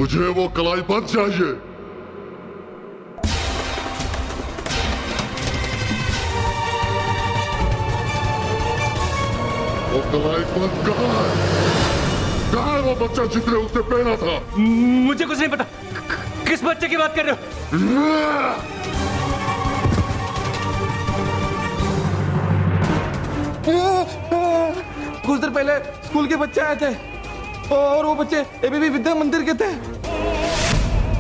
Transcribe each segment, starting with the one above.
मुझे वो कलाईपंत चाहिए। वो कलाईपंत कहाँ है? कहाँ है वो बच्चा जिसने उसे पहना था? मुझे कुछ नहीं पता। किस बच्चे की बात कर रहे हो? कुछ देर पहले स्कूल के बच्चे आए थे और वो बच्चे एबीपी विद्या मंदिर के थे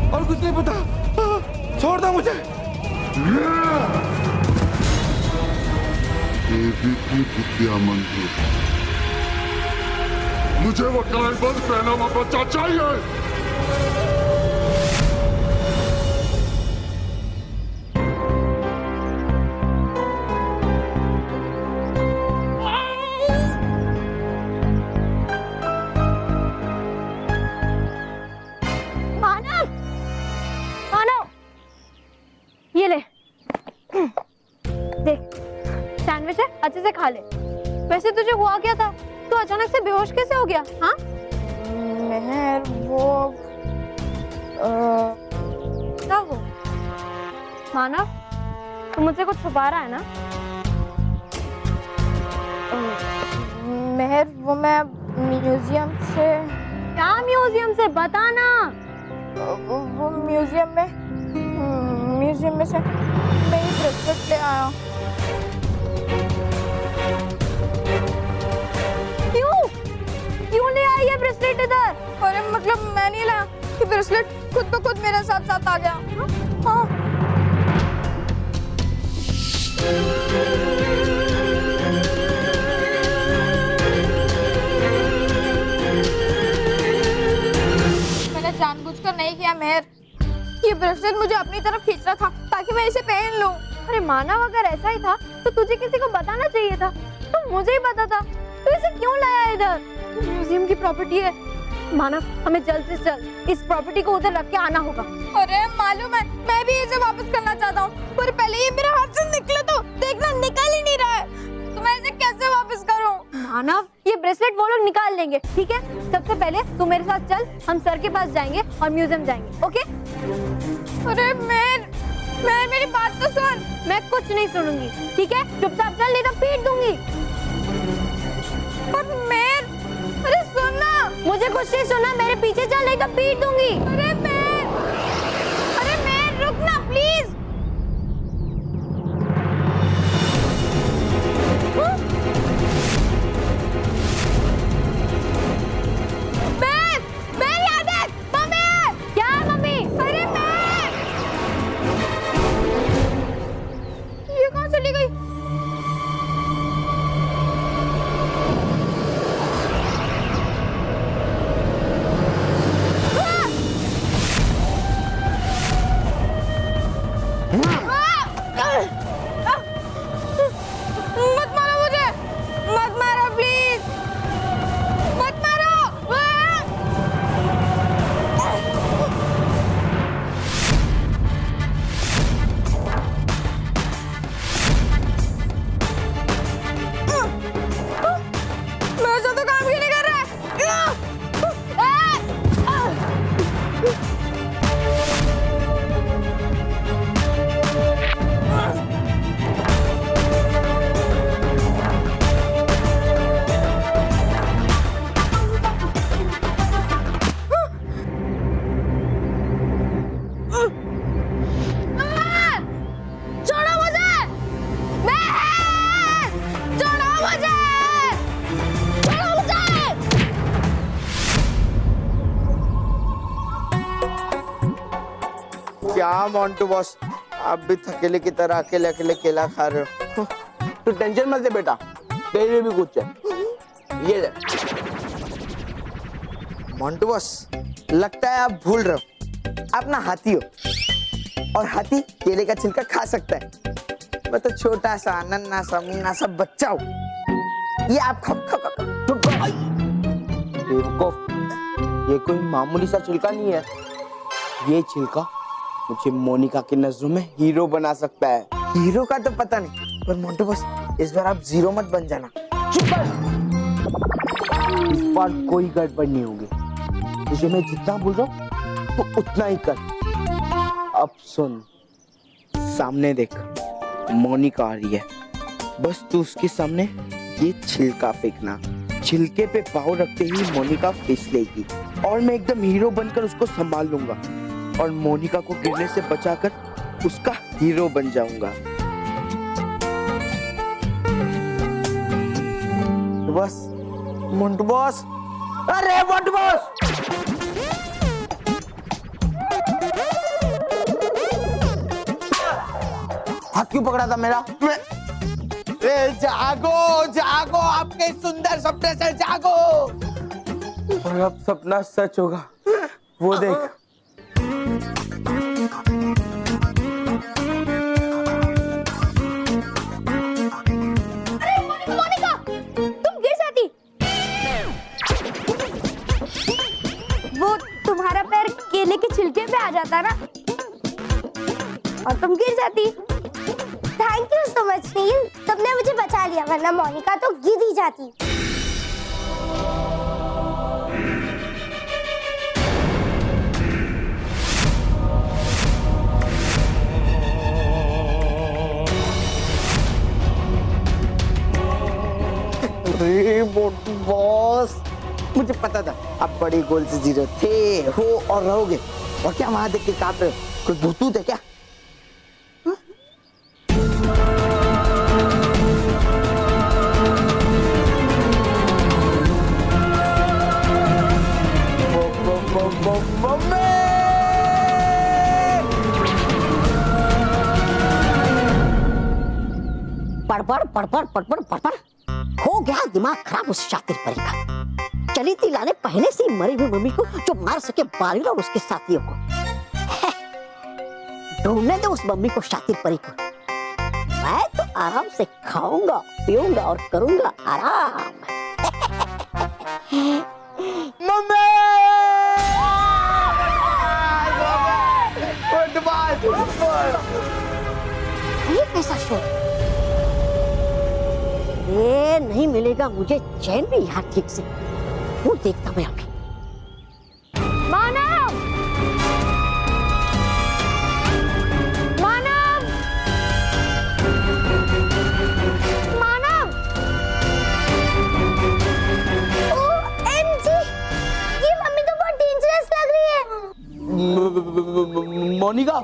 और कुछ नहीं पता। छोड़ दो मुझे। एबीपी विद्या मंदिर। मुझे वो कलाईपंत पहना हुआ बच्चा चाहिए। ये ले, देख सैंडविच है, अच्छे से खा ले। वैसे तुझे हुआ क्या था? तू अचानक से बेहोश कैसे हो गया? हाँ मेहर वो क्या वो? मानव, तू मुझसे कुछ छुपा रहा है ना? मेहर वो मैं म्यूजियम से। क्या म्यूजियम से? बता ना। वो म्यूजियम में से मैं ये ब्रेसलेट ले आया। क्यों ले आई ये ब्रेसलेट इधर? अरे मतलब मैं नहीं लाया, ये ब्रेसलेट खुद ब खुद मेरे साथ साथ आ गया। हाँ। मैंने जानबूझकर नहीं किया मेहर, ये ब्रेसलेट मुझे अपनी तरफ खींच रहा था ताकि मैं इसे पहन लूं। अरे मानव, अगर ऐसा ही था तो तुझे किसी को बताना चाहिए था। तो मुझे ही पता था। तू इसे क्यों लाया इधर? म्यूजियम की प्रॉपर्टी है मानव, हमें जल्द से जल्द इस प्रॉपर्टी को उधर रख के आना होगा। अरे मालूम है, मैं भी इसे वापस करना चाहता हूँ, पर पहले ये मेरे हाथ से निकले तो देखना निकल ही नहीं रहा है, तो मैं इसे कैसे वापस करूँ? मानव, ये ब्रेसलेट वो लोग निकाल लेंगे, ठीक है? सबसे पहले तू मेरे साथ चल, हम सर के पास जाएंगे और म्यूजियम जाएंगे, ओके? अरे मैं मेरी बात तो सुन। मैं कुछ नहीं सुनूंगी, ठीक है? चुपचाप चल, नहीं तो पीट दूंगी। पर अरे सुन ना। मुझे कुछ नहीं सुनना, मेरे पीछे चल, नहीं तो पीट दूंगी। अरे रुक ना प्लीज। याद है मम्मी। क्या मम्मी? अरे ये कहाँ चली गई? मत मारो मुझे, मत मारो प्लीज, मत मारो। मेरे से तो काम ही नहीं कर रहा है। छोड़ो मुझे, छोड़ो मुझे, छोड़ो मुझे। क्या मोंटू बॉस, आप भी थकेले की तरह अकेले अकेले केला खा रहे हो। तू टेंशन मत ले बेटा, तेरे लिए भी कुछ है, ये ले। मोंटू बॉस, लगता है आप भूल रहे हो, आप ना हाथी हो और हाथी केले का छिलका खा सकता है। मैं तो छोटा सा नन्हा सा मुन्ना सा बच्चा हूँ, ये आप खाओ खाओ खाओ। बेवकूफ, ये कोई मामूली सा छिलका नहीं है, ये छिलका मुझे मोनिका की नजरों में हीरो बना सकता है। हीरो का तो पता नहीं, पर मोंटू बॉस इस बार आप जीरो मत बन जाना। चुप कर, इस बार कोई गड़बड़ नहीं होगी। तुझे मैं जितना बोल रहा हूँ तू उतना ही कर। अब सुन, सामने देख, मोनिका आ रही है। बस तू उसके सामने ये छिलका फेंकना। छिलके पे पाँव रखते ही मोनिका फिसलेगी और मैं एकदम हीरो बनकर उसको संभाल लूंगा और मोनिका को गिरने से बचाकर उसका हीरो बन जाऊंगा। बस मुंटू बॉस, अरे मुंटू बॉस, हाथ क्यों पकड़ा था मेरा? जागो जागो, आपके सुंदर सपने से जागो। और अब सपना सच होगा, वो देख। मोनिका, तुम गिर जाती। वो तुम्हारा पैर केले के छिलके पे आ जाता ना और तुम गिर जाती। थैंक यू सो मच नील, तुमने मुझे बचा लिया, वरना मोनिका तो गिर ही जाती। अरे बॉस, मुझे पता था आप बड़े गोल से जीरो थे, हो और रहोगे। और क्या वहां देख के कांप रहे हो? कोई भूतूत है क्या? पड़पड़ पड़पड़ पड़पड़ पड़पड़ हो गया दिमाग खराब उस शातिर परी का। चली थी लाने पहले से ही मरी हुई मम्मी को जो मार सके बालिर और उसके साथियों को। ढूंढने दे उस मम्मी को, शातिर परी को। मैं तो आराम से खाऊंगा, पीऊंगा और करूंगा आराम। मम्मी! ये कैसा शोर? ये नहीं मिलेगा मुझे चैन भी यहाँ ठीक से। वो देखता मैं अभी। मानव, मानव, मानव। OMG, ये मम्मी तो बहुत डेंजरस लग रही है। मोनिका,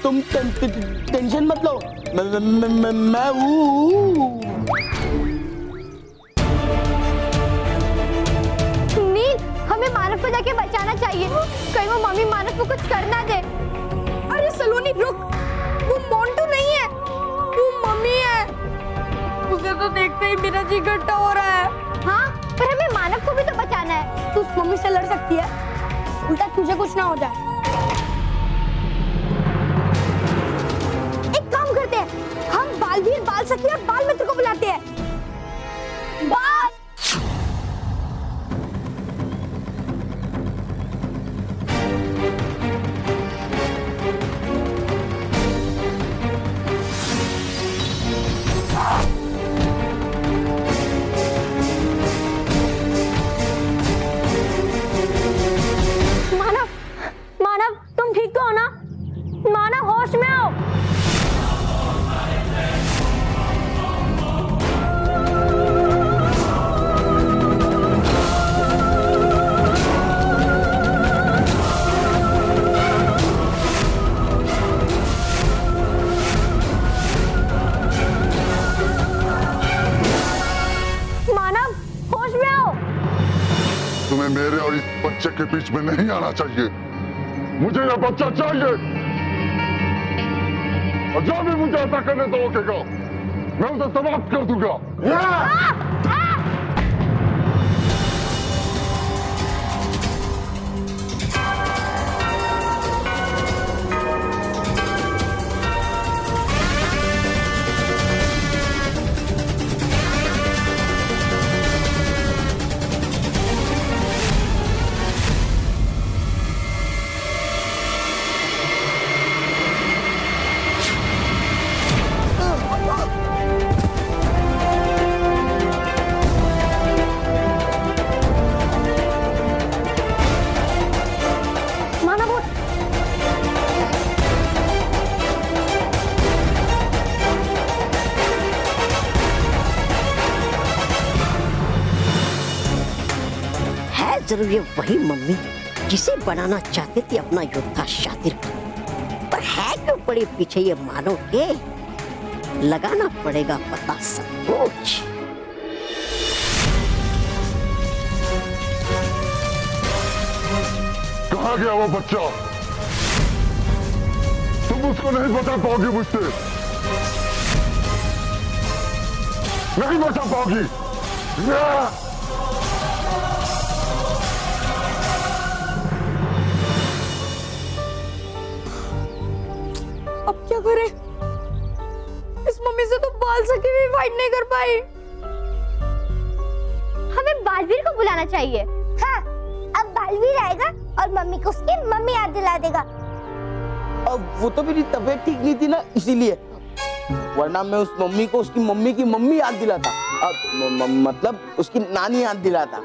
तुम टेंशन मत लो, मैं हूँ। नील, हमें मानव को जाके बचाना चाहिए। कहीं वो मम्मी मानव को कुछ कर ना दे। अरे सलोनी रुक, वो मोंटू नहीं है, वो मम्मी है। उसे तो देखते ही मेरा जी गट्टा हो रहा है। हाँ, पर हमें मानव को भी तो बचाना है। तू उस मम्मी से लड़ सकती है, उल्टा तुझे कुछ ना हो जाए। एक काम करते हैं, हम बालवीर, बाल सखी और बाल मित्र को बुलाते हैं। बाल मानव, मानव, तुम ठीक तो हो ना? मानव, होश में आओ। मानव, होश में आओ। तुम्हें मेरे और इस बच्चे के बीच में नहीं आना चाहिए। मुझे यह बच्चा चाहिए, और जो भी मुझे ऐसा करने तो रोकेगा, मैं उसे समाप्त कर दूंगा। जरूर ये वही मम्मी जिसे बनाना चाहते थे अपना योद्धा शातिर, पर है क्यों पड़े पीछे ये मानो के? लगाना पड़ेगा पता सब कुछ। कहाँ गया वो बच्चा? तुम उसको नहीं बचा पाओगी मुझसे, नहीं बचा पाओगी। अब क्या करें? इस मम्मी से तो बाल सके भी फाइट नहीं कर पाई। हमें बालवीर को बुलाना चाहिए। हाँ, अब बालवीर आएगा और मम्मी को उसकी मम्मी याद दिला देगा। अब वो तो मेरी तबीयत ठीक नहीं थी ना, इसीलिए, वरना मैं उस मम्मी को उसकी मम्मी की मम्मी याद दिलाता। अब मतलब उसकी नानी याद दिलाता। ओ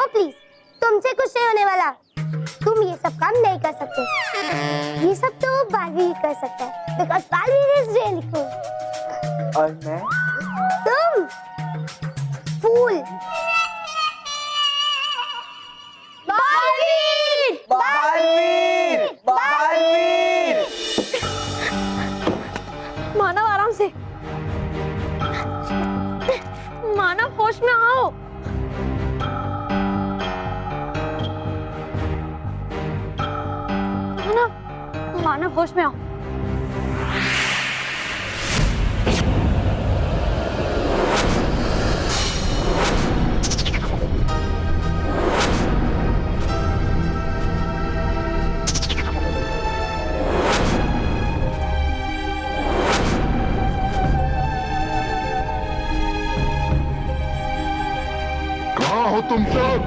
प्लीज, तुमसे कुछ नहीं होने वाला। तुम ये सब काम नहीं कर सकते। ये सब तो बालवीर कर सकता है, because Baalveer is really cool. और मैं? तुम फूल। बालवीर! बालवीर! बालवीर! मानव आराम से, मानव होश में आओ। मानव होश में आओ। कहाँ हो तुम सब?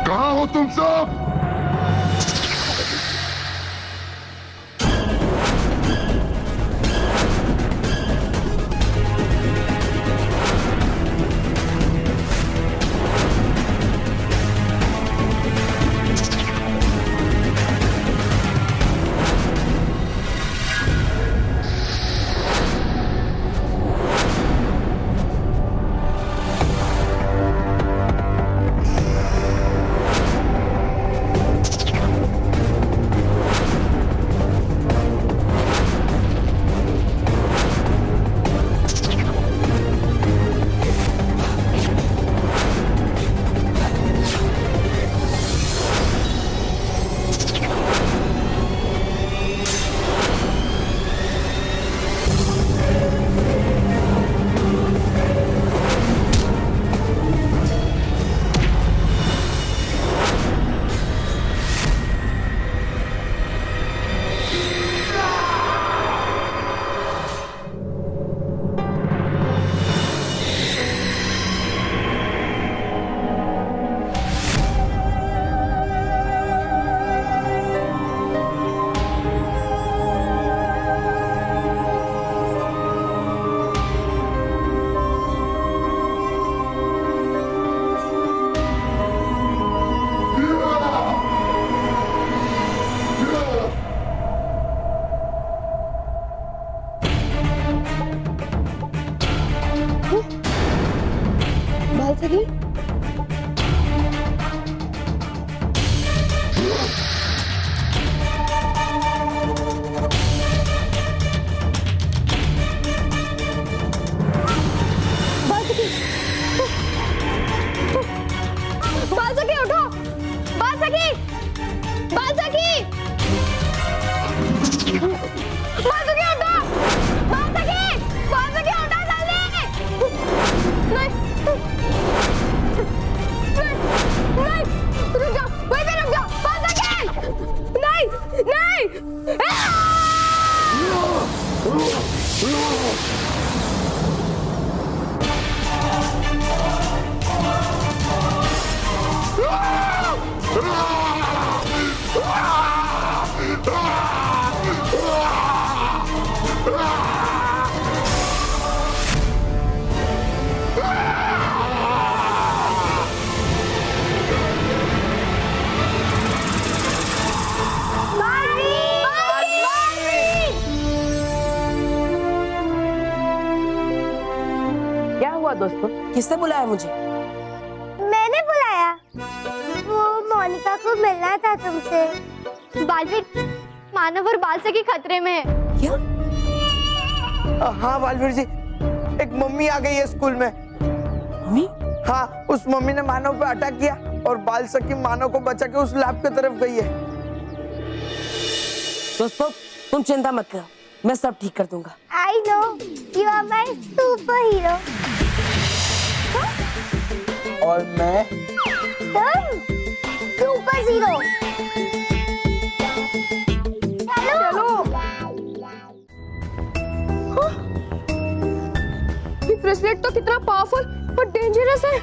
कहाँ हो तुम सब? दोस्तों, किसने बुलाया मुझे? मैंने बुलाया। वो मोनिका को मिलना था तुमसे। बालवीर, मानव और बालसखी खतरे में है। क्या? हाँ बालवीर जी, एक मम्मी आ गई है स्कूल में। मम्मी? हाँ, उस मम्मी ने मानव पे अटैक किया और बाल सखी मानव को बचा के उस लैब की तरफ गई है। दोस्तों तुम चिंता मत करो, मैं सब ठीक कर दूंगा। I know you are my superhero. और मैं तुम सुपर हीरो। चलो। ये ब्रेसलेट तो कितना पावरफुल पर डेंजरस है।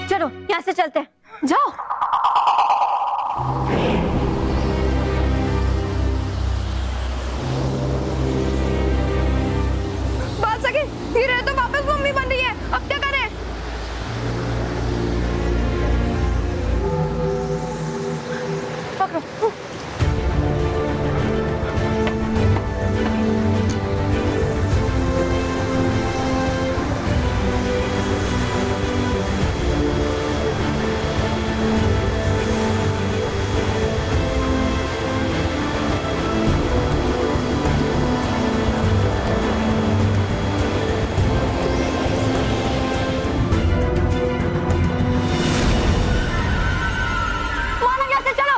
चलो यहाँ से चलते हैं, जाओ। बात सके हीरे तो वापस मम्मी बन रही है, अब क्या करें? पकड़ो। मानव यहाँ से चलो।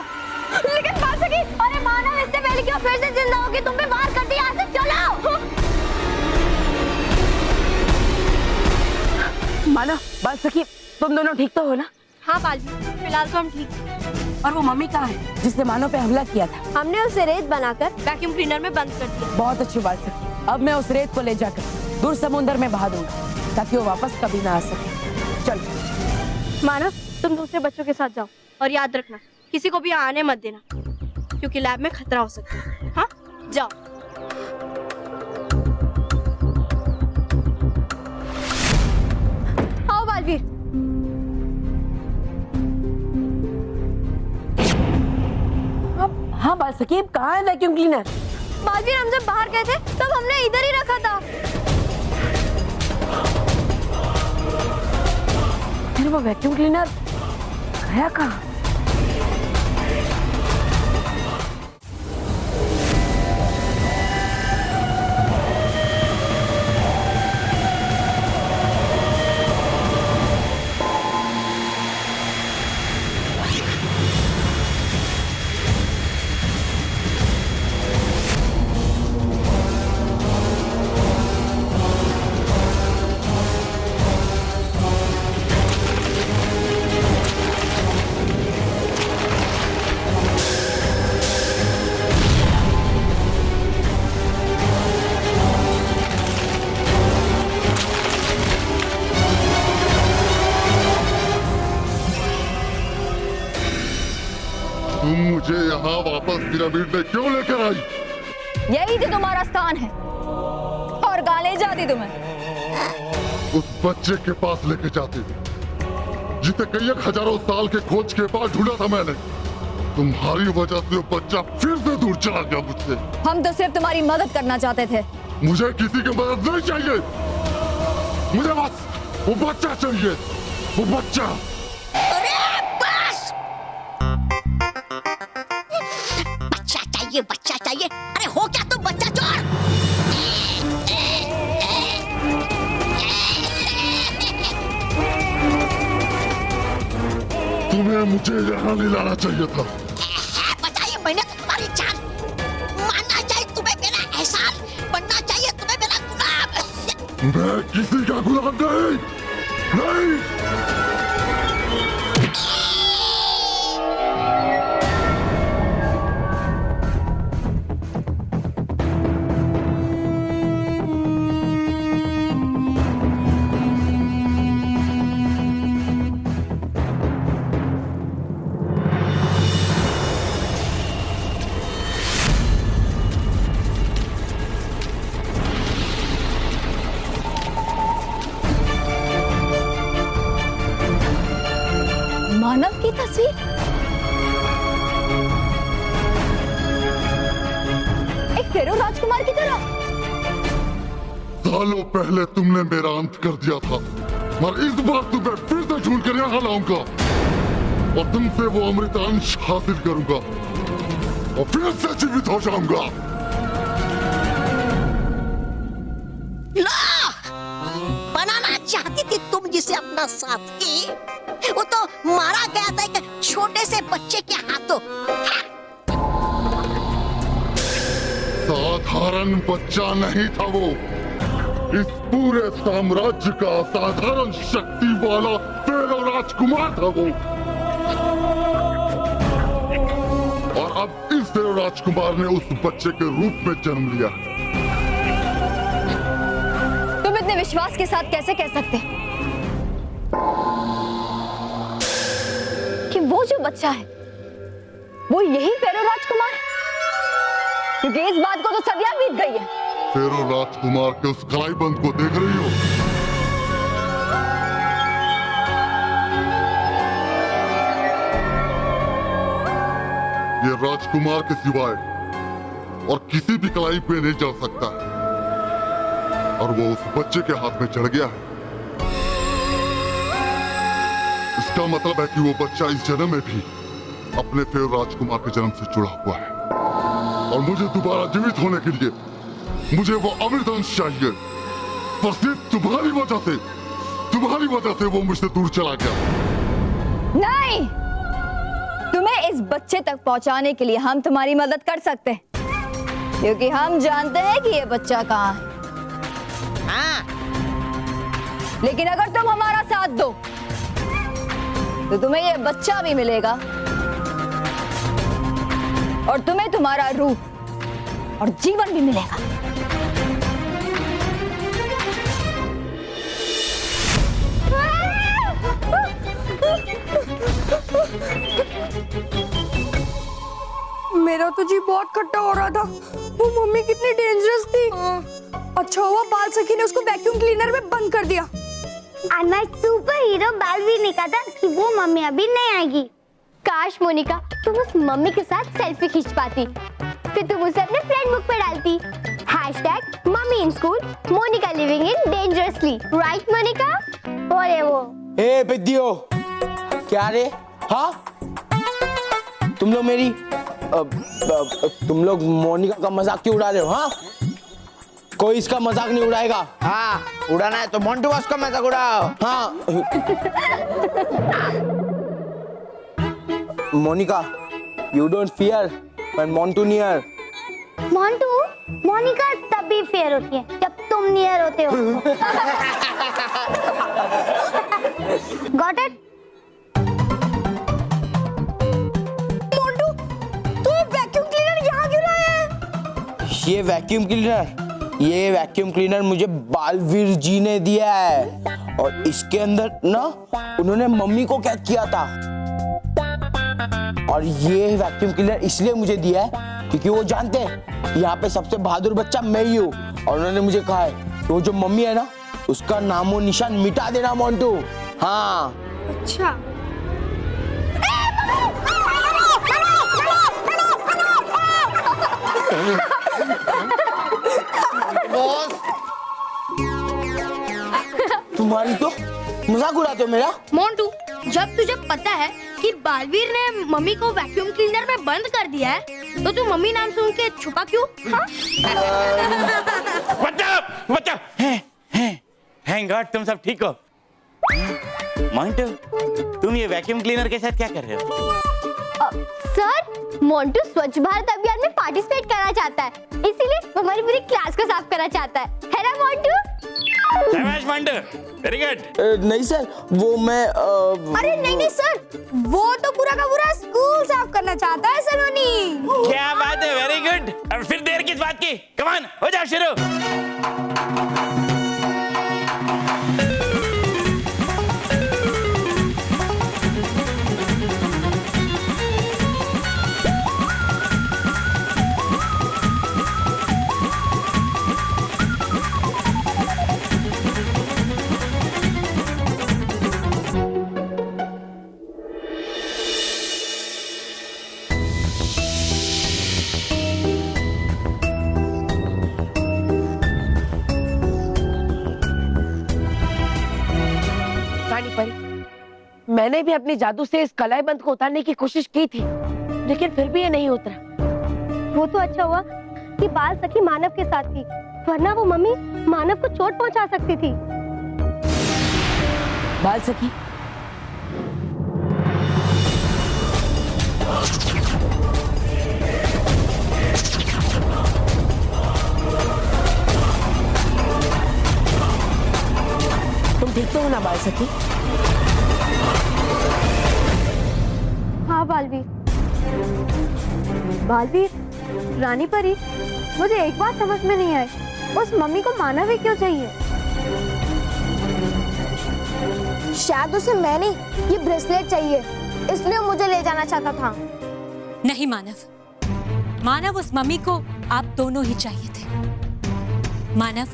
लेकिन बात सके अरे मानव, इससे पहले क्यों फिर से जिंदा होगी? तुम पे वार कर दी, यहाँ से चलो। माना बात सखी, तुम दोनों ठीक तो हो ना? हाँ बालवीर, फिलहाल तो हम ठीक हैं। और वो मम्मी कहाँ है जिसने मानव पे हमला किया था? हमने उसे रेत बनाकर वैक्यूम क्लीनर में बंद कर दिया। बहुत अच्छी बात सखी, अब मैं उस रेत को ले जाकर दूर समुद्र में बहा दूंगा ताकि वो वापस कभी ना आ सके। चलो। मानव, तुम दूसरे बच्चों के साथ जाओ और याद रखना किसी को भी आने मत देना, क्योंकि लैब में खतरा हो सकता है। हाँ, जाओ। आओ बालवीर। हाँ बात सखी, कहाँ है वैक्यूम क्लीनर? बालवीर, हम जब बाहर गए थे तब हमने इधर ही रखा था। फिर वो वैक्यूम क्लीनर गया कहाँ? तुम मुझे यहाँ वापस पिरामिड में क्यों लेकर आई? यही तो तुम्हारा स्थान है और गाले जाती तुम्हें। उस बच्चे के पास लेके जाते जिसे कई हजारों साल के खोज के बाद ढूंढा था मैंने। तुम्हारी वजह से वो बच्चा फिर से दूर चला गया मुझसे। हम तो सिर्फ तुम्हारी मदद करना चाहते थे। मुझे किसी की मदद नहीं चाहिए, मुझे बस वो बच्चा चाहिए, वो बच्चा। बच्चा चाहिए, अरे हो क्या तुम बच्चा चोर? तुम्हें मुझे यहाँ नहीं लाना चाहिए था। बताइए, मैंने तो तुम्हारी जान। मानना चाहिए तुम्हें मेरा एहसान, बनना चाहिए तुम्हें मेरा गुलाम। मैं किसी का गुलाम नहीं, नहीं। मानव की तस्वीर, एक फेरो राजकुमार की तरह। सालों पहले तुमने मेरा अंत कर दिया था, मगर इस बार तुम्हें फिर से ढूंढ कर यहाँ लाऊंगा और तुमसे वो अमृत अंश हासिल करूंगा और फिर से जीवित हो जाऊंगा। बनाना चाहती थी तुम जिसे अपना साथी, वो तो मारा गया था एक छोटे से बच्चे के हाथों। साधारण बच्चा नहीं था वो, इस पूरे साम्राज्य का साधारण शक्ति वाला फेरो राजकुमार था वो। और अब इस फेरो राजकुमार ने उस बच्चे के रूप में जन्म लिया। तुम इतने विश्वास के साथ कैसे कह सकते कि वो जो बच्चा है वो यही फेरो राजकुमार है? क्योंकि इस बात को तो सदियां बीत गई है। फेरो राजकुमार के उस कलाईबंद को देख रही हो? ये राजकुमार के सिवाय और किसी भी कलाई पे नहीं चढ़ सकता और वो उस बच्चे के हाथ में चढ़ गया है। इसका मतलब है कि वो बच्चा इस जन्म में भी अपने फेरो राजकुमार के जन्म से जुड़ा हुआ है और मुझे दोबारा जीवित होने के लिए मुझे वो अमृत अंश चाहिए। पर सिर्फ तुम्हारी वजह से वो मुझसे दूर चला गया। नहीं, तुम्हें इस बच्चे तक पहुंचाने के लिए हम तुम्हारी मदद कर सकते हैं, क्योंकि हम जानते हैं कि ये बच्चा कहाँ है। हाँ, लेकिन अगर तुम हमारा साथ दो तो तुम्हें ये बच्चा भी मिलेगा और तुम्हें तुम्हारा रूप और जीवन भी मिलेगा। मेरा तो जी बहुत खट्टा हो रहा था। वो मम्मी कितनी डेंजरस थी। अच्छा हुआ बाल सखी ने उसको वैक्यूम क्लीनर में बंद कर दिया। हमारा सुपर हीरो बालवीर ने कहा था कि वो मम्मी अभी नहीं आएगी। काश मोनिका तुम उस मम्मी के साथ सेल्फी खींच पाती, फिर तुम उसे अपने फ्रेंड बुक पे डालती। #Mummy in school, Monika living in dangerously. Right Monika? बोले वो। ए बिद्दियो, क्या रे? हाँ, तुम लोग मेरी तुम लोग मोनिका का मजाक क्यों उड़ा रहे हो? हाँ, कोई इसका मजाक नहीं उड़ाएगा। हाँ, उड़ाना है तो मोंटू बॉस का मजाक उड़ाओ। हाँ Monika, you don't fear when Montu near. Montu, Monika तब भी फेयर होती है जब तुम नियर होते हो। Got it? मोंटू, तू वैक्यूम क्लीनर यहाँ क्यों लाया है? ये वैक्यूम क्लीनर मुझे बालवीर जी ने दिया है और इसके अंदर ना उन्होंने मम्मी को कैद किया था। और ये वैक्यूम क्लीनर इसलिए मुझे दिया है क्योंकि वो जानते हैं यहाँ पे सबसे बहादुर बच्चा मैं ही हूँ और उन्होंने मुझे कहा है कि वो जो मम्मी है ना उसका नामो निशान मिटा देना मोंटू। हाँ, अच्छा। तुम्हारी तो मजाक उड़ाते हो मेरा। मोंटू, जब तुझे पता है कि बालवीर ने मम्मी को वैक्यूम क्लीनर में बंद कर दिया है तो तू मम्मी नाम सुन के छुपा क्यों? हाँ? बच्चा थैंक गॉड तुम सब ठीक हो। मोंटू, तुम ये वैक्यूम क्लीनर के साथ क्या कर रहे हो? सर, मोंटू स्वच्छ भारत अभियान में पार्टिसिपेट करना चाहता है, इसीलिए वो हमारी पूरी क्लास को साफ करना चाहता है ना मोंटू? शाबाश मोंटू, वेरी गुड। नहीं सर, वो मैं अरे नहीं सर, वो तो पूरा का पूरा स्कूल साफ करना चाहता है सलोनी। क्या बात है, वेरी गुड। अब फिर देर किस बात की? कम ऑन, हो जाओ शुरू। मैंने भी अपनी जादू से इस कलाईबंद को उतारने की कोशिश की थी, लेकिन फिर भी ये नहीं उतरा। वो तो अच्छा हुआ कि बाल सखी मानव के साथ थी, वरना वो मम्मी मानव को चोट पहुंचा सकती थी। बाल सखी, तुम ठीक तो हो ना बाल सखी? हाँ बालवीर। बालवीर, रानी परी, मुझे एक बात समझ में नहीं आई, उस मम्मी को मानव ही क्यों चाहिए? शायद उसे मैं नहीं, ये ब्रेसलेट चाहिए, इसलिए मुझे ले जाना चाहता था। नहीं मानव, मानव उस मम्मी को आप दोनों ही चाहिए थे। मानव,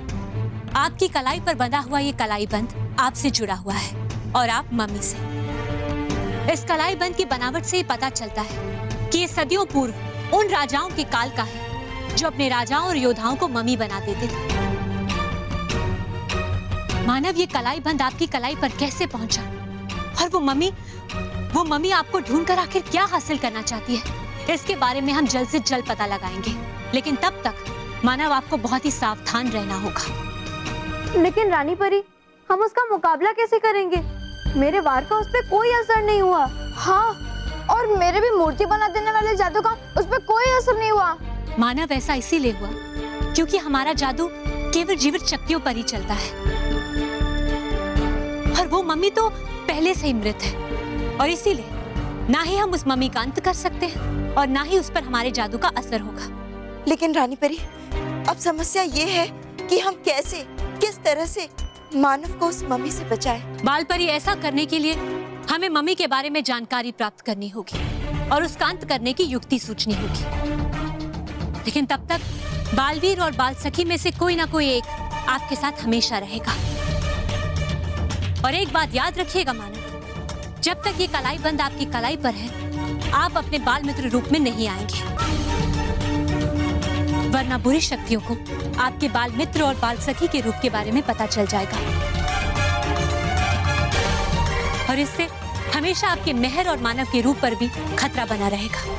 आपकी कलाई पर बंधा हुआ ये कलाईबंद आपसे जुड़ा हुआ है और आप मम्मी से। इस कलाईबंद की बनावट से ही पता चलता है कि ये सदियों पूर्व उन राजाओं के काल का है जो अपने राजाओं और योद्धाओं को मम्मी बना देते थे। मानव, ये कलाईबंद आपकी कलाई पर कैसे पहुंचा और वो मम्मी आपको ढूंढकर आखिर क्या हासिल करना चाहती है, इसके बारे में हम जल्द से जल्द पता लगाएंगे। लेकिन तब तक मानव आपको बहुत ही सावधान रहना होगा। लेकिन रानी परी, हम उसका मुकाबला कैसे करेंगे? मेरे वार का उस पर कोई असर नहीं हुआ। हाँ, और मेरे भी मूर्ति बना देने वाले जादू का उस पर कोई असर नहीं हुआ। मानव, ऐसा इसीलिए हुआ क्योंकि हमारा जादू केवल जीवित शक्तियों पर ही चलता है और वो मम्मी तो पहले से ही मृत है, और इसीलिए ना ही हम उस मम्मी का अंत कर सकते हैं और ना ही उस पर हमारे जादू का असर होगा। लेकिन रानी परी, अब समस्या ये है कि हम कैसे, किस तरह से मानव को उस मम्मी से बचाएं। बाल परी, ऐसा करने के लिए हमें मम्मी के बारे में जानकारी प्राप्त करनी होगी और उसका अंत करने की युक्ति सूझनी होगी। लेकिन तब तक बालवीर और बाल सखी में से कोई ना कोई एक आपके साथ हमेशा रहेगा। और एक बात याद रखिएगा मानव, जब तक ये कलाईबंद आपकी कलाई पर है, आप अपने बाल मित्र रूप में नहीं आएंगे, वरना बुरी शक्तियों को आपके बाल मित्र और बाल सखी के रूप के बारे में पता चल जाएगा और इससे हमेशा आपके मेहर और मानव के रूप पर भी खतरा बना रहेगा।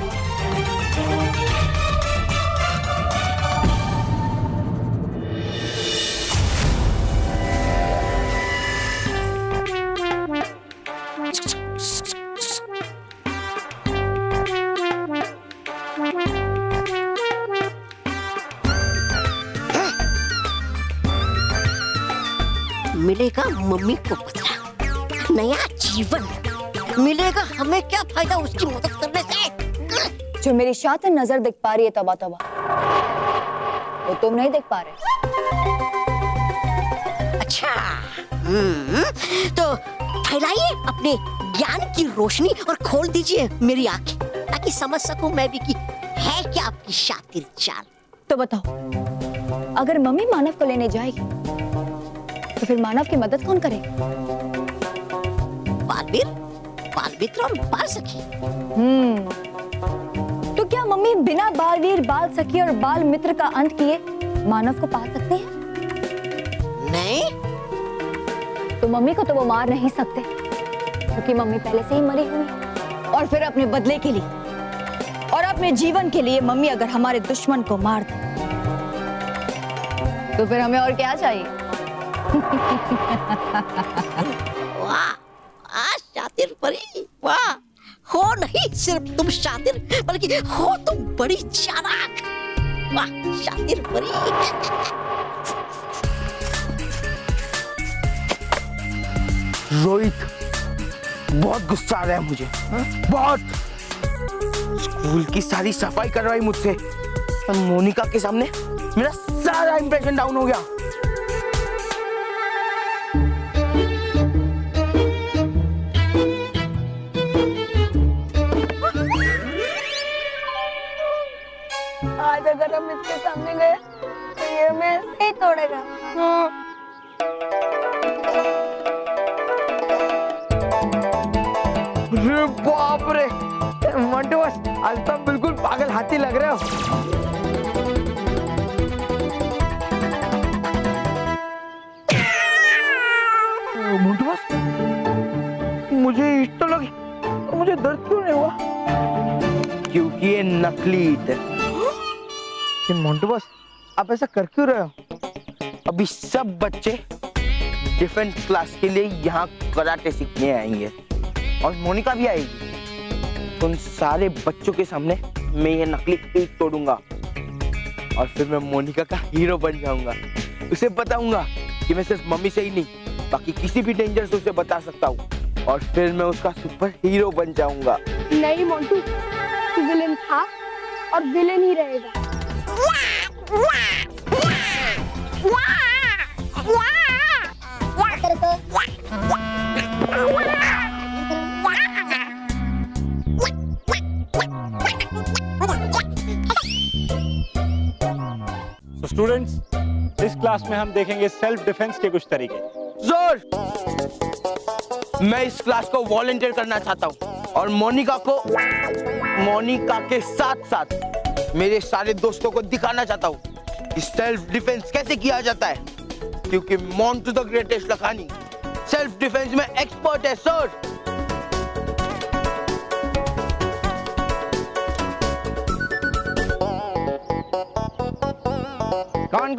मिलेगा मम्मी को बदला, नया जीवन मिलेगा। हमें क्या फायदा उसकी मदद करने से? जो मेरी शातिर नजर देख पा रही है तबा तबा, वो तुम नहीं देख पा रहे। अच्छा, तो फैलाइए अपने ज्ञान की रोशनी और खोल दीजिए मेरी आंखें, ताकि समझ सकूं मैं भी कि है क्या आपकी शातिर चाल। तो बताओ, अगर मम्मी मानव को लेने जाएगी तो फिर मानव की मदद कौन करेगा? बालवीर, बाल मित्र और बाल सखी। तो क्या मम्मी बिना बालवीर, बाल सखी और बाल मित्र का अंत किए मानव को पा सकते हैं? नहीं। तो मम्मी को तो वो मार नहीं सकते, क्योंकि मम्मी पहले से ही मरी हुई है। और फिर अपने बदले के लिए और अपने जीवन के लिए मम्मी अगर हमारे दुश्मन को मार दे, तो फिर हमें और क्या चाहिए? वाह, शातिर परी, वाह। हो नहीं सिर्फ तुम शातिर, बल्कि हो तुम बड़ी चालाक। वाह शातिर परी। रोहित, बहुत गुस्सा आ रहा है मुझे, बहुत। स्कूल की सारी सफाई करवाई मुझसे, और मोनिका के सामने मेरा सारा इंप्रेशन डाउन हो गया। आज अगर हम इसके सामने गए तो ये हमें ऐसे ही तोड़ेगा। अरे बाप रे, मंटू बस, आज तो बिल्कुल पागल हाथी लग रहे हो। मंटू बस, मुझे इस तरह मुझे दर्द क्यों नहीं हुआ? क्योंकि ये नकली ईंट है। ये मोंटू बॉस, आप ऐसा कर क्यों रहे हो? अभी सब बच्चे डिफेंस क्लास के लिए यहाँ कराटे सीखने आएंगे और मोनिका भी आएगी। उन सारे बच्चों के सामने मैं ये नकली ईंट तोड़ूंगा और फिर मैं मोनिका का हीरो बन जाऊंगा। उसे बताऊंगा कि मैं सिर्फ मम्मी से ही नहीं, बाकी किसी भी डेंजर से उसे बता सकता हूँ और फिर मैं उसका सुपर हीरो बन जाऊंगा। नहीं मोंटू, तू विलेन था और विलेन ही रहेगा। तो स्टूडेंट्स, इस क्लास में हम देखेंगे सेल्फ डिफेंस के कुछ तरीके। जोर! मैं इस क्लास को वॉलंटियर करना चाहता हूँ और मोनिका के साथ साथ मेरे सारे दोस्तों को दिखाना चाहता हूँ कि सेल्फ डिफेंस कैसे किया जाता है, क्योंकि Montu the greatest Lakhani self defence में एक्सपर्ट है सर। कौन?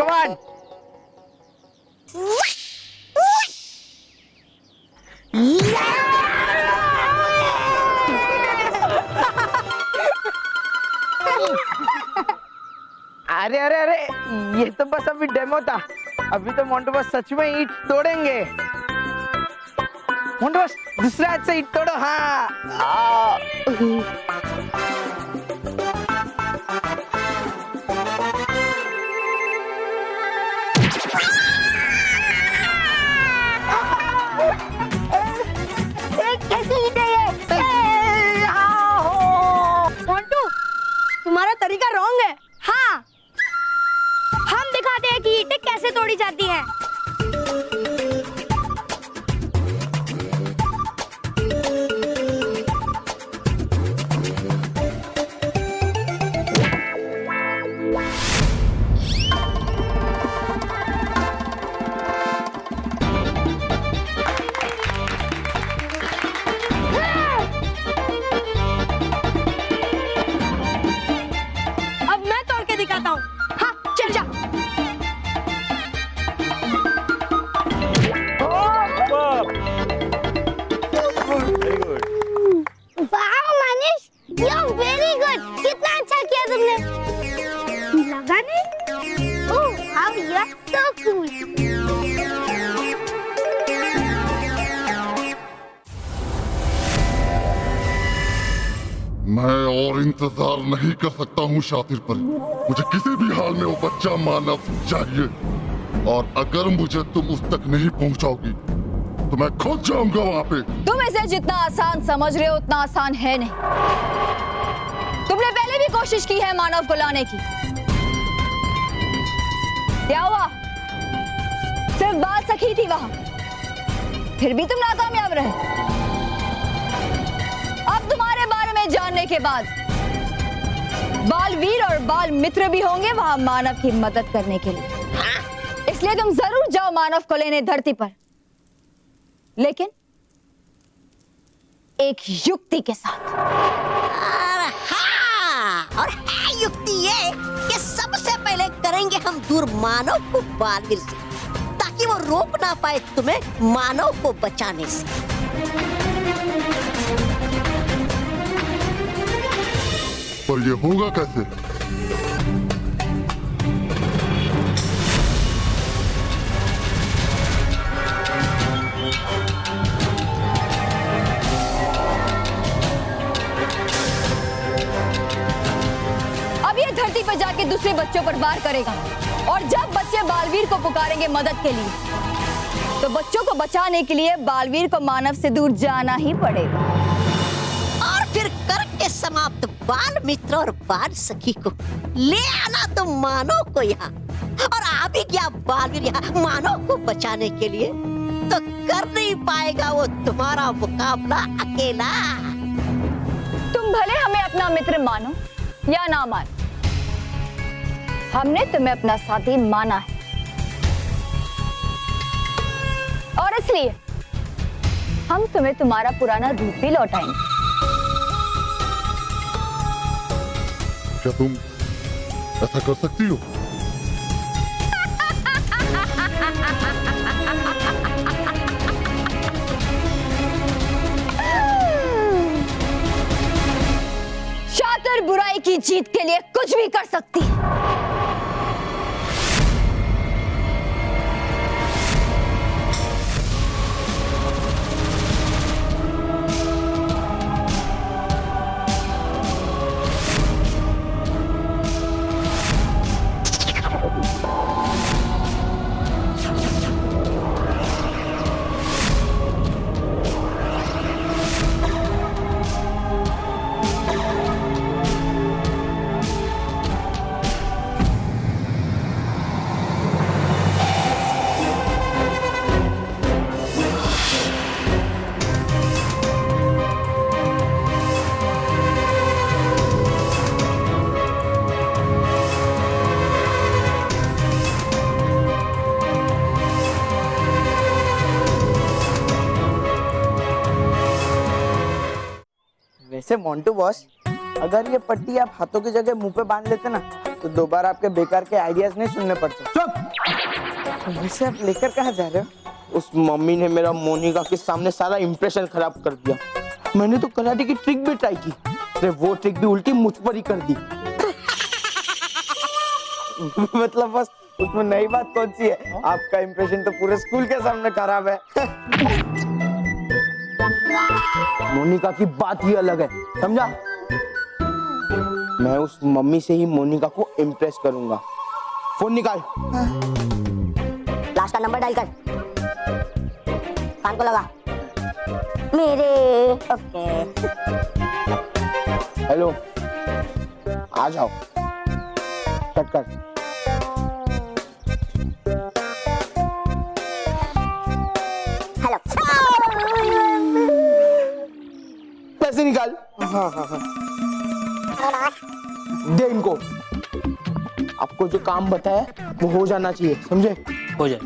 अरे ये तो बस अभी डेमो था। अभी तो मोंटू बॉस सच में ईंट तोड़ेंगे। मोंटू बॉस, दूसरे हाथ से ईंट तोड़ो। हाँ। मोंटू, तुम्हारा तरीका रॉन्ग है। हाँ, हम दिखाते हैं कि ईंटें कैसे तोड़ी जाती हैं। अब मैं तोड़ के दिखाता हूँ। हाँ, चल जा। Very good. वाह मनीष, यू वेरी गुड। कितना अच्छा किया तुमने। लगा नहीं? Oh, how you are so cool. मैं और इंतजार नहीं कर सकता हूँ शातिर पर। मुझे किसी भी हाल में वो बच्चा मानव चाहिए और अगर मुझे तुम उस तक नहीं पहुँचाओगी तो मैं खुद जाऊंगा वहाँ पे। तुम इसे जितना आसान समझ रहे हो उतना आसान है नहीं। तुमने पहले भी कोशिश की है मानव को लाने की। क्या हुआ? सिर्फ बाल सखी थी वहां, फिर भी तुम नाकामयाब रहे। अब तुम्हारे बारे में जानने के बाद बालवीर और बाल मित्र भी होंगे वहां मानव की मदद करने के लिए। इसलिए तुम जरूर जाओ मानव को लेने धरती पर, लेकिन एक युक्ति के साथ। हाँ, और है युक्ति ये कि सबसे पहले करेंगे हम दूर मानव को बालवीर से, ताकि वो रोक ना पाए तुम्हें मानव को बचाने से। पर ये होगा कैसे? अब ये धरती पर जाके दूसरे बच्चों पर वार करेगा और जब बच्चे बालवीर को पुकारेंगे मदद के लिए, तो बच्चों को बचाने के लिए बालवीर को मानव से दूर जाना ही पड़ेगा। और फिर करके समाप्त बाल मित्र और बाल सखी को ले आना तो मानव को यहाँ, और आ भी गया बालवीर यहाँ मानव को बचाने के लिए, तो कर नहीं पाएगा वो तुम्हारा मुकाबला अकेला। तुम भले हमें अपना मित्र मानो या ना मानो, हमने तुम्हें अपना साथी माना है और इसलिए हम तुम्हें तुम्हारा पुराना रूप भी लौटाएंगे। क्या तुम ऐसा कर सकती हो? शातिर बुराई की जीत के लिए कुछ भी कर सकती है। वैसे मोंटू बॉस, अगर ये पट्टी आप हाथों की जगह मुंह पे बांध लेते ना तो दोबारा आपके बेकार के आइडियाज नहीं सुनने पड़ते। चुप। वैसे आप लेकर कहाँ जा रहे हो? उस मम्मी ने मेरा मोनिका के सामने सारा इंप्रेशन खराब कर दिया। मैंने तो कराटे की ट्रिक भी ट्राई की, अरे वो ट्रिक भी उल्टी मुझ पर ही कर दी। मतलब बस उसमें नई बात कौन सी है? आपका इंप्रेशन तो पूरे स्कूल के सामने खराब है। मोनिका की बात ही अलग है, समझा? मैं उस मम्मी से ही मोनिका को इम्प्रेस करूंगा। फोन निकाल। लास्ट का नंबर डायल कर, कान को लगा मेरे। ओके। हेलो, आ जाओ। कट कर। हेलो। पैसे निकाल। हाँ हाँ हाँ। दे इनको। आपको जो काम बताया वो हो जाना चाहिए, समझे? हो जाए।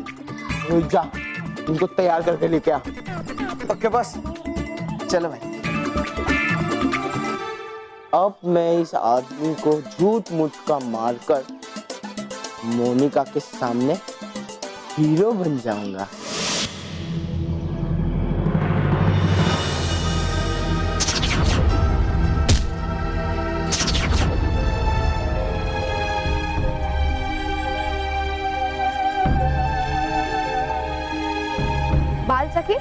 रोहित जा, इनको तैयार करके लेके आ। ओके बस, चलो भाई। अब मैं इस आदमी को झूठ मूठ का मारकर मोनिका के सामने हीरो बन जाऊंगा। बाल सखी,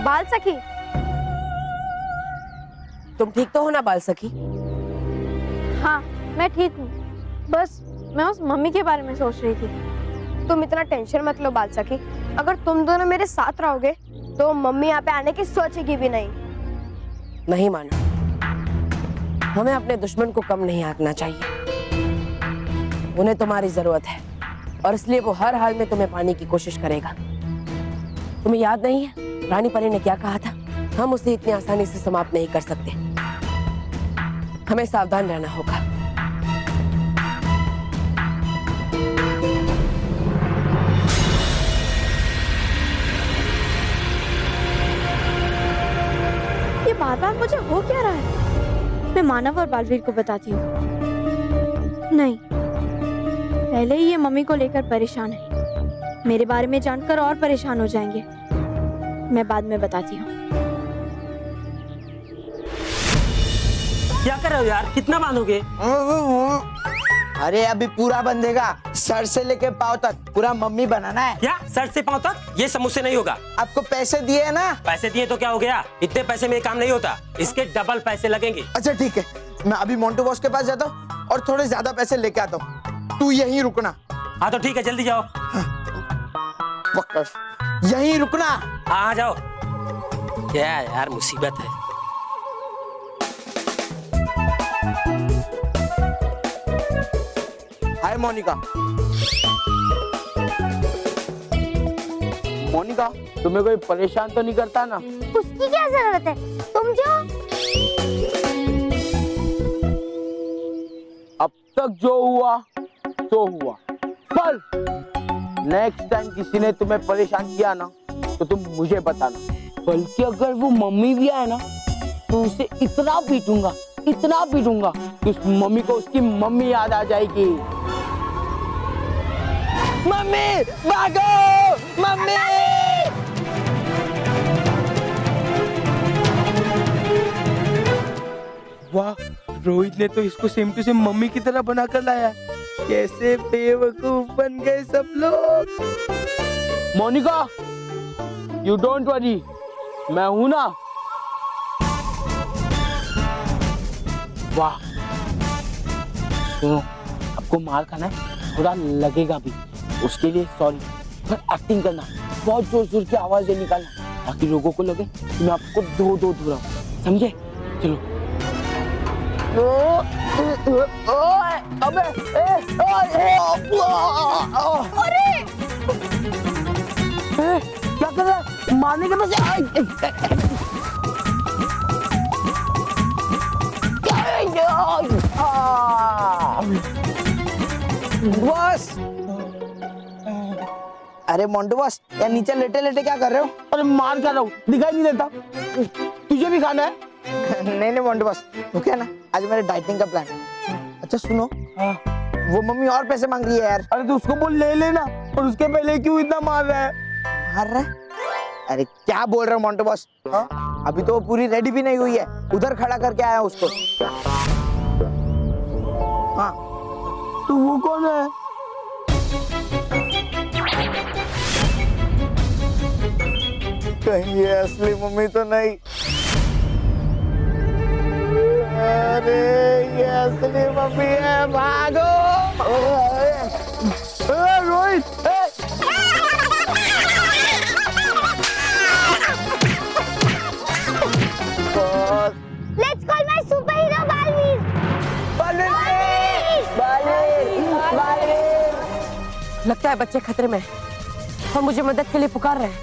बाल सखी, तुम ठीक तो हो ना बाल सखी? हाँ मैं ठीक हूँ, बस मैं उस मम्मी के बारे में सोच रही थी। तुम इतना टेंशन मत लो बाल सखी, अगर तुम दोनों मेरे साथ रहोगे तो मम्मी यहाँ पे आने की सोचेगी भी नहीं। नहीं माना, हमें अपने दुश्मन को कम नहीं आंकना चाहिए। उन्हें तुम्हारी जरूरत है और इसलिए वो हर हाल में तुम्हें पाने की कोशिश करेगा। तुम्हें याद नहीं है रानी परी ने क्या कहा था? हम उसे इतनी आसानी से समाप्त नहीं कर सकते, हमें सावधान रहना होगा। ये बार-बार मुझे हो क्या रहा है? मैं मानव और बालवीर को बताती हूँ। नहीं, पहले ही ये मम्मी को लेकर परेशान है, मेरे बारे में जानकर और परेशान हो जाएंगे। मैं बाद में बताती हूँ। क्या कर रहे हो यार, कितना बांधोगे? अरे अभी पूरा बंधेगा, सर से लेके पाँव तक पूरा मम्मी बनाना है। क्या सर से पाँव तक? ये सब मुझसे नहीं होगा। आपको पैसे दिए है ना? पैसे दिए तो क्या हो गया, इतने पैसे में ये काम नहीं होता, इसके डबल पैसे लगेंगे। अच्छा ठीक है, मैं अभी मोंटू बॉस के पास जाता हूँ और थोड़े ज्यादा पैसे लेके आता हूँ। तू यहीं रुकना। हाँ तो ठीक है, जल्दी जाओ। पक्का यहीं रुकना। हाँ जाओ। क्या यार मुसीबत है। हाय मोनिका। मोनिका, तुम्हें कोई परेशान तो नहीं करता ना? उसकी क्या जरूरत है, तुम जाओ। अब तक जो हुआ तो हुआ, पर नेक्स्ट टाइम किसी ने तुम्हें परेशान किया ना तो तुम मुझे बताना। बल्कि अगर वो मम्मी भी आए ना तो उसे इतना पीटूंगा इतना पीटूंगा कि उस मम्मी को उसकी मम्मी याद आ जाएगी। मम्मी भागो, मम्मी! वाह, रोहित ने तो इसको सेम टू सेम मम्मी की तरह बनाकर लाया। कैसे बेवकूफ बन गए सब लोग। मोनिका, यू डोंट वरी, मैं हूं ना। वाह, सुनो, आपको मार खाना है, थोड़ा लगेगा भी, उसके लिए सॉरी, पर एक्टिंग करना, बहुत जोर जोर की आवाजें निकालना, ताकि लोगों को लगे कि मैं आपको दो दो दूर हूं, समझे? चलो। अबे, अरे क्या कर रहा है? मारने के बस। बॉस, अरे मोंटू बॉस, यार नीचे लेटे लेटे क्या कर रहे हो? अरे मार कर रहा हूँ, दिखाई नहीं देता? तुझे भी खाना है? नहीं नहीं मोंटू बॉस, तो क्या ना, आज मेरे डाइटिंग का प्लान है। अच्छा सुनो, वो मम्मी और पैसे मांग रही है यार। अरे तो उसको बोल ले लेना, और उसके पहले क्यों इतना मार रहा है? मार रहा है? अरे क्या बोल रहे हो मोंटू बॉस? अभी तो वो पूरी रेडी भी नहीं हुई है, उधर खड़ा करके आया उसको। हाँ, तो वो कौन है? कहीं ये असली मम्मी तो नहीं? अरे ये असली मम्मी है, भागो! Rohit! Let's call my superhero Balveer. लगता है बच्चे खतरे में हैं और मुझे मदद के लिए पुकार रहे हैं।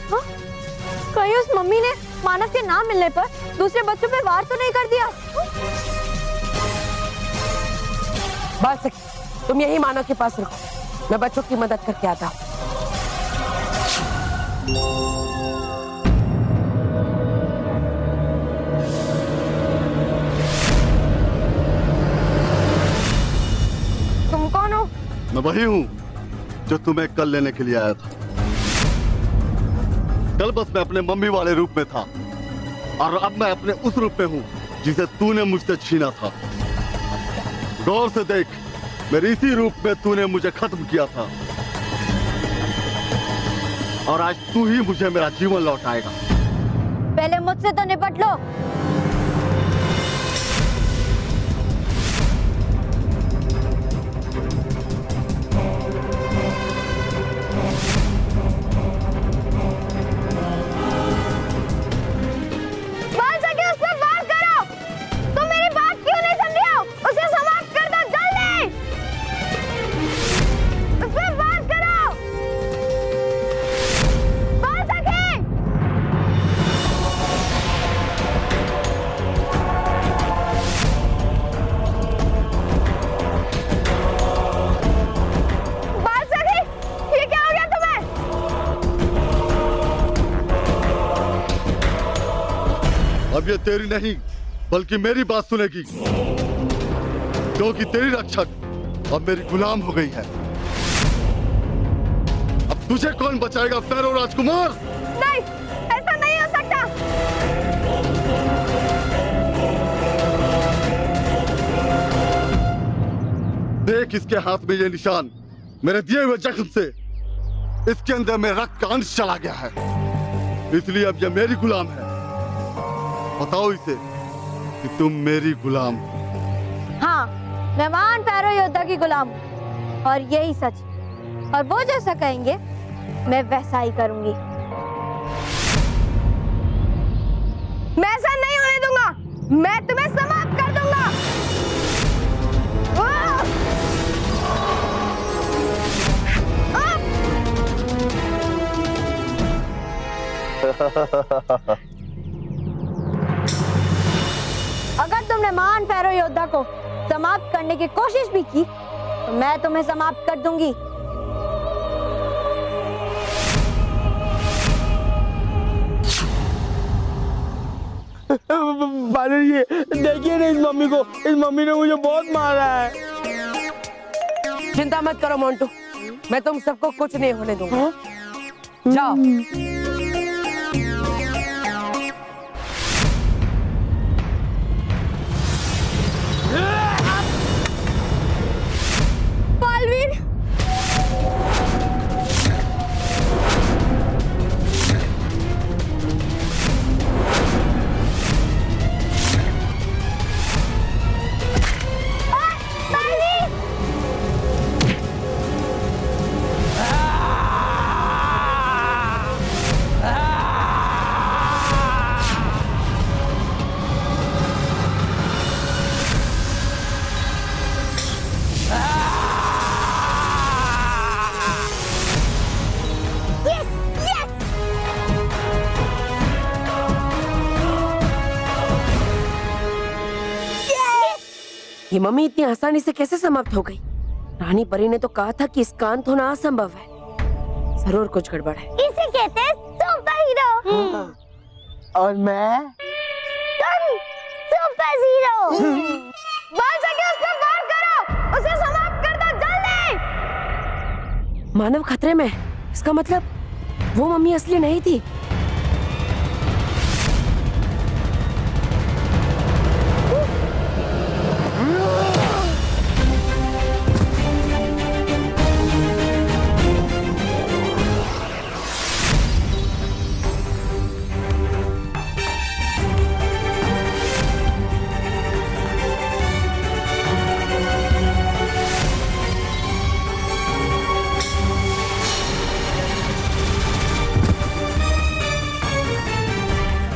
कहीं उस मम्मी ने मानव के ना मिलने पर दूसरे बच्चों पे वार तो नहीं कर दिया? बाल सखी, तुम यही मानव के पास रखो, मैं बच्चों की मदद करके आता हूँ। तुम कौन हो? मैं वही हूँ जो तुम्हें कल लेने के लिए आया था। कल बस मैं अपने मम्मी वाले रूप में था, और अब मैं अपने उस रूप में हूँ जिसे तूने मुझसे छीना था। गौर से देख, मेरे इसी रूप में तूने मुझे खत्म किया था, और आज तू ही मुझे मेरा जीवन लौटाएगा। पहले मुझसे तो निपट लो। अब ये तेरी नहीं बल्कि मेरी बात सुनेगी, क्योंकि तेरी रक्षक अब मेरी गुलाम हो गई है। अब तुझे कौन बचाएगा फेरो राजकुमार? नहीं, ऐसा नहीं हो सकता। देख इसके हाथ में ये निशान, मेरे दिए हुए जख्म से इसके अंदर में रक्त का अंश चला गया है, इसलिए अब ये मेरी गुलाम है। बताओ इसे कि तुम मेरी गुलाम हो। हाँ, मैं महान पैरो योद्धा की गुलाम हूँ, और यही सच, और वो जैसा कहेंगे मैं वैसा ही करूंगी। मैं ऐसा नहीं होने दूंगा, मैं तुम्हें समाप्त कर दूंगा। अगर तुमने महान फेरो योद्धा को समाप्त करने की कोशिश भी की तो मैं तुम्हें समाप्त कर दूंगी। बालवीर जी देखिए ना इस मम्मी को, इस मम्मी ने मुझे बहुत मारा है। चिंता मत करो मोंटू, मैं तुम सबको कुछ नहीं होने दूंगा। जाओ। बालवीर ये मम्मी इतनी आसानी से कैसे समाप्त हो गई? रानी परी ने तो कहा था कि इसका अंत होना असंभव है। जरूर कुछ गड़बड़ है। इसे कहते हैं सुपर हीरो। और मैं तुम सुपर हीरो। बाल सके उस पर वार करो, उसे समाप्त कर दो जल्दी। मानव खतरे में, इसका मतलब वो मम्मी असली नहीं थी।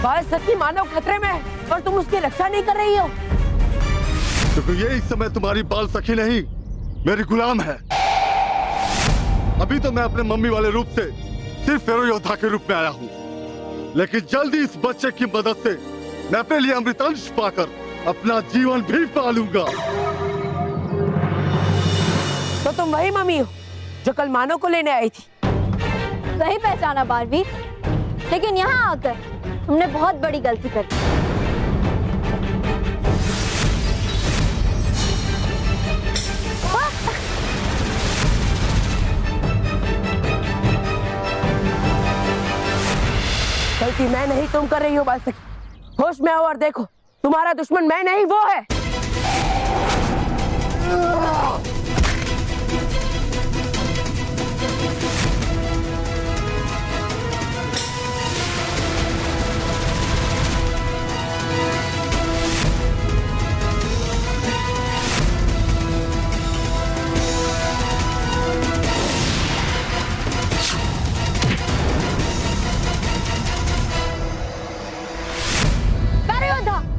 बाल सखी मानव खतरे में है और तुम उसकी रक्षा नहीं कर रही हो। क्योंकि ये इस समय तुम्हारी बाल सखी नहीं, मेरी गुलाम है। अभी तो मैं अपने मम्मी वाले रूप से सिर्फ फेरो योद्धा के रूप में आया हूँ, लेकिन जल्दी इस बच्चे की मदद से मैं अपने लिए अमृतांश पाकर अपना जीवन भी पालूंगा। तो तुम वही मम्मी हो जो कल मानव को लेने आई थी? सही पहचाना बालवीर, लेकिन यहाँ आकर हमने बहुत बड़ी गलती कर दी। गलती मैं नहीं तुम कर रही हो बाल सखी। होश में आओ और देखो, तुम्हारा दुश्मन मैं नहीं वो है।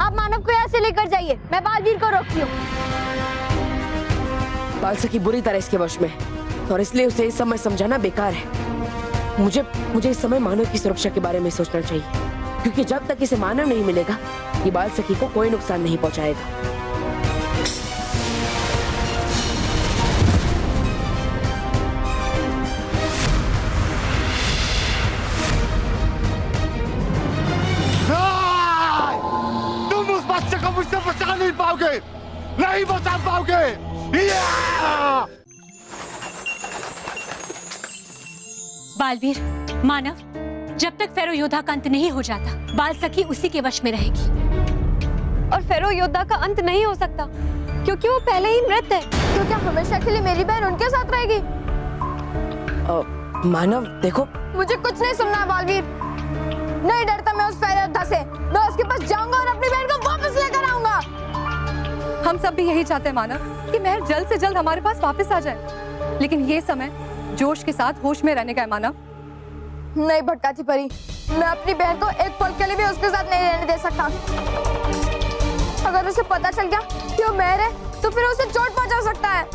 आप मानव को यहाँ से लेकर जाइए, मैं बालवीर को रोकती हूँ। बाल सखी बुरी तरह इसके वश में है और इसलिए उसे इस समय समझाना बेकार है। मुझे इस समय मानव की सुरक्षा के बारे में सोचना चाहिए, क्योंकि जब तक इसे मानव नहीं मिलेगा ये बाल सखी को कोई नुकसान नहीं पहुंचाएगा। मुझसे बचा नहीं पाओगे, नहीं बचा पाओगे। बालवीर, मानव, जब तक फेरो योद्धा का अंत नहीं हो जाता, बाल सखी उसी के वश में रहेगी। और फेरो योद्धा का अंत नहीं हो सकता, क्योंकि वो पहले ही मृत है। तो क्या हमेशा के लिए मेरी बहन उनके साथ रहेगी? मानव देखो, मुझे कुछ नहीं सुनना बालवीर। नहीं डरता मैं उस फेरो योद्धा से। मैं उसके पास जाऊंगा और अपनी बहन को वापस लेकर आऊंगा। हम सब भी यही चाहते हैं मानव कि महर जल्द से जल्द हमारे पास वापस आ जाए, लेकिन ये समय जोश के साथ होश में रहने का है मानव। नहीं भटकाती परी, मैं अपनी बहन को एक पल के लिए भी उसके साथ नहीं रहने दे सकता। अगर उसे पता चल गया कि वो महर है तो फिर उसे चोट पहुंचा सकता है।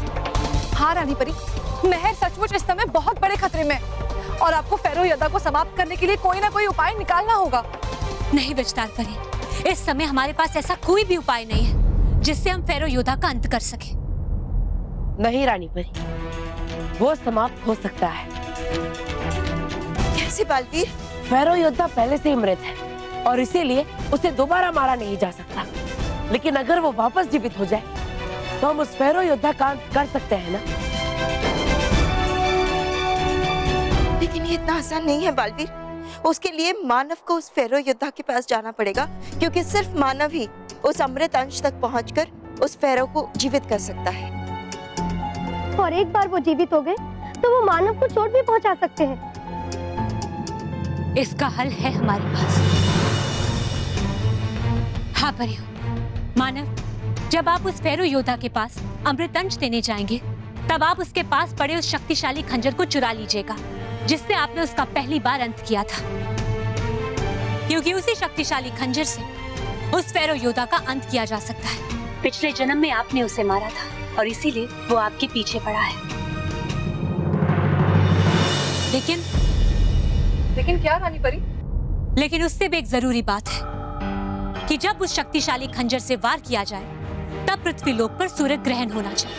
हाँ रानी परी, महर सचमुच इस समय बहुत बड़े खतरे में और आपको फेरो योद्धा को समाप्त करने के लिए कोई ना कोई उपाय निकालना होगा। नहीं विजदार परी, इस समय हमारे पास ऐसा कोई भी उपाय नहीं है जिससे हम फेरो योद्धा का अंत कर सके। नहीं रानी परी, वो समाप्त हो सकता है। कैसे बालवीर? फेरो योद्धा पहले से ही मृत है और इसीलिए उसे दोबारा मारा नहीं जा सकता। लेकिन अगर वो वापस जीवित हो जाए तो हम उस फेरो योद्धा का अंत कर सकते हैं ना। लेकिन ये इतना आसान नहीं है बालवीर। उसके लिए मानव को उस फेरो योद्धा के पास जाना पड़ेगा, क्योंकि सिर्फ मानव ही उस अमृत अंश तक पहुंचकर उस फेरो को जीवित कर सकता है। और एक बार वो जीवित हो गए तो वो मानव को चोट भी पहुंचा सकते हैं। इसका हल है हमारे पास। हाँ परियो, मानव, जब आप उस फेरो योद्धा के पास अमृतंश देने जाएंगे तब आप उसके पास पड़े उस शक्तिशाली खंजर को चुरा लीजिएगा जिससे आपने उसका पहली बार अंत किया था, क्योंकि उसी शक्तिशाली खंजर से उस फेरो योद्धा का अंत किया जा सकता है। पिछले जन्म में आपने उसे मारा था और इसीलिए वो आपके पीछे पड़ा है। लेकिन क्या रानी परी? लेकिन उससे भी एक जरूरी बात है कि जब उस शक्तिशाली खंजर से वार किया जाए तब पृथ्वी लोक पर सूर्य ग्रहण होना चाहिए।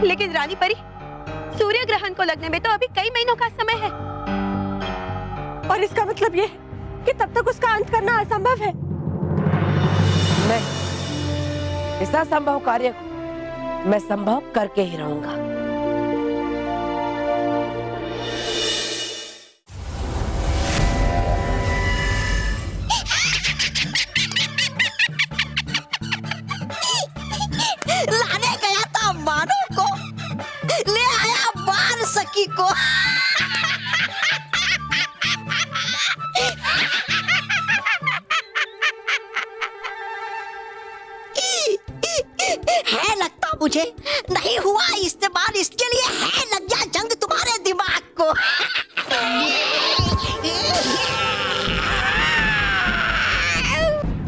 लेकिन रानी परी, सूर्य ग्रहण को लगने में तो अभी कई महीनों का समय है। और इसका मतलब ये कि तब तक उसका अंत करना असंभव है। नहीं, इस असंभव कार्य को मैं संभव करके ही रहूंगा। लाने गया था मानव को, ले आया बाल सखी को। है लगता मुझे नहीं हुआ इस्तेमाल, इसके लिए है लग गया जंग तुम्हारे दिमाग को।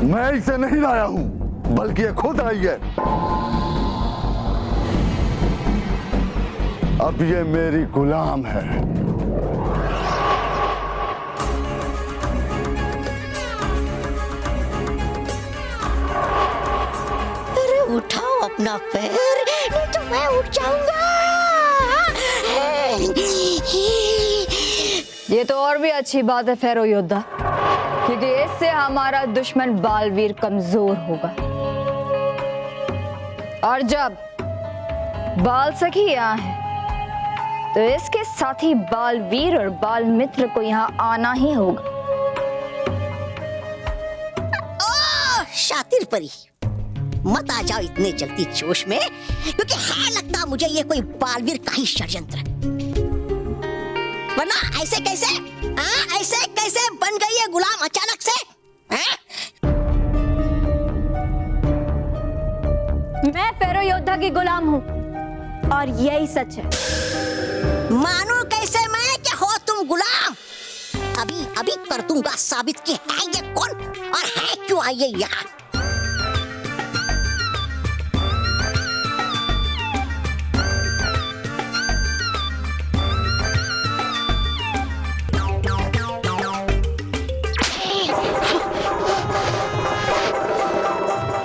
मैं इसे नहीं लाया हूं, बल्कि ये खुद आई है। अब ये मेरी गुलाम है। अरे उठाओ अपना पैर, नहीं तो मैं उठ जाऊंगा। ये तो और भी अच्छी बात है फेरो योद्धा, क्योंकि इससे हमारा दुश्मन बालवीर कमजोर होगा। और जब बाल सखी यहाँ है तो इसके साथ ही बालवीर और बाल मित्र को यहाँ आना ही होगा। ओह शातिर परी, मत आ जाओ इतने जल्दी जोश में, क्योंकि है लगता मुझे ये कोई बालवीर का ही षड्यंत्र है। वरना ऐसे कैसे, ऐसे कैसे बन गई है गुलाम अचानक से? मैं फेरो योद्धा की गुलाम हूँ और यही सच है। मानो कैसे मैं, क्या हो तुम गुलाम? अभी अभी कर दूंगा साबित कि है ये कौन और है क्यों आई है यहाँ।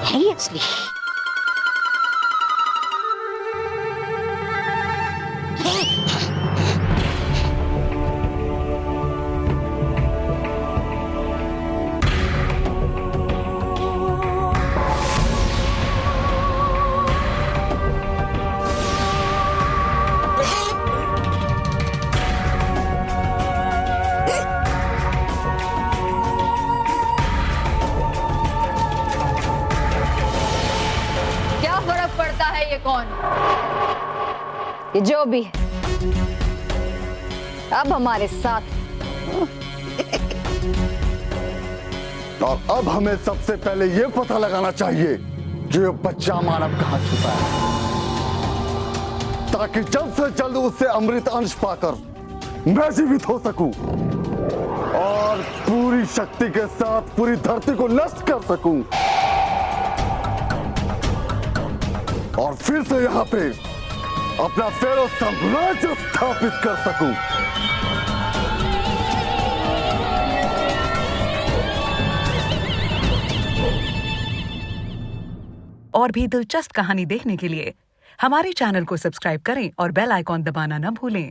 है ये असली? क्या फर्क पड़ता है ये कौन, ये जो भी है, अब हमारे साथ। और अब हमें सबसे पहले ये पता लगाना चाहिए कि ये बच्चा मानव कहाँ छुपा है, ताकि जल्द से जल्द उससे अमृत अंश पाकर मैं जीवित हो सकूं और पूरी शक्ति के साथ पूरी धरती को नष्ट कर सकूं और फिर से यहाँ पे अपना फेरो साम्राज्य स्थापित कर सकूं। और भी दिलचस्प कहानी देखने के लिए हमारे चैनल को सब्सक्राइब करें और बेल आइकॉन दबाना न भूलें।